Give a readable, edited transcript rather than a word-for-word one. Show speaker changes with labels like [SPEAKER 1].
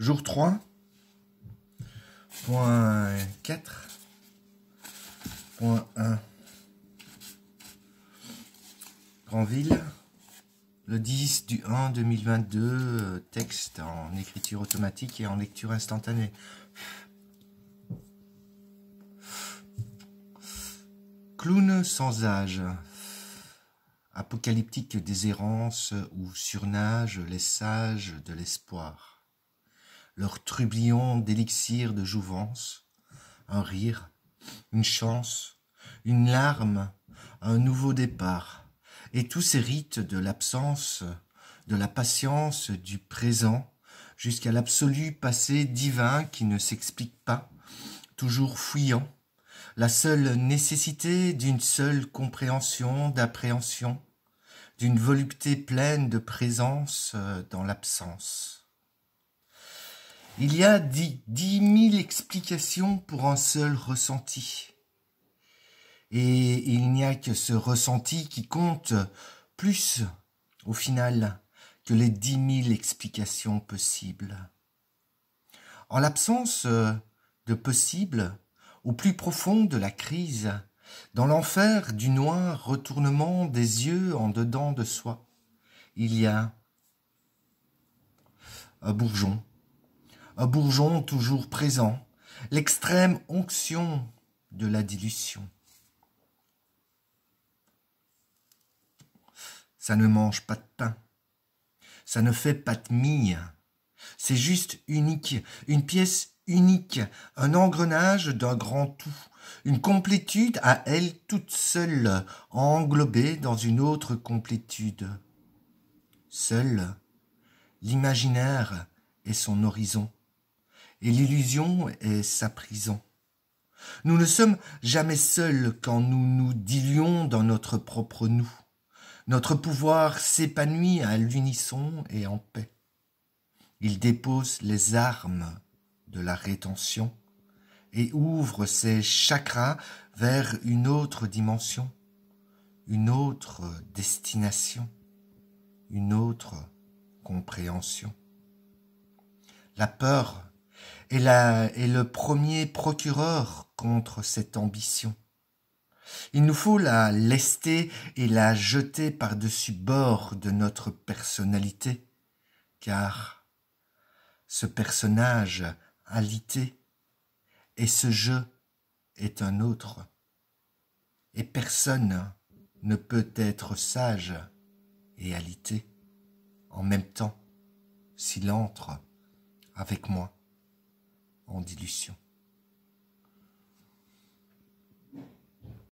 [SPEAKER 1] Jour 3, point 4, point 1, Granville, le 10 du 1 2022, texte en écriture automatique et en lecture instantanée. Clown sans âge, apocalyptique déshérence où surnagent les sages de l'espoir. Leur trublion d'élixir de jouvence, un rire, une chance, une larme, un nouveau départ, et tous ces rites de l'absence, de la patience, du présent, jusqu'à l'absolu passé divin qui ne s'explique pas, toujours fouillant, la seule nécessité d'une seule compréhension, d'appréhension, d'une volupté pleine de présence dans l'absence. Il y a 10 000 explications pour un seul ressenti. Et il n'y a que ce ressenti qui compte plus, au final, que les 10 000 explications possibles. En l'absence de possible, au plus profond de la crise, dans l'enfer du noir retournement des yeux en dedans de soi, il y a un bourgeon toujours présent, l'extrême onction de la dilution. Ça ne mange pas de pain, ça ne fait pas de mie, c'est juste unique, une pièce unique, un engrenage d'un grand tout, une complétude à elle toute seule, englobée dans une autre complétude. Seule, l'imaginaire est son horizon, et l'illusion est sa prison. Nous ne sommes jamais seuls quand nous nous diluons dans notre propre nous. Notre pouvoir s'épanouit à l'unisson et en paix. Il dépose les armes de la rétention et ouvre ses chakras vers une autre dimension, une autre destination, une autre compréhension. La peur est le premier procureur contre cette ambition. Il nous faut la lester et la jeter par-dessus bord de notre personnalité, car ce personnage alité et ce jeu est un autre, et personne ne peut être sage et alité en même temps s'il entre avec moi en dilution.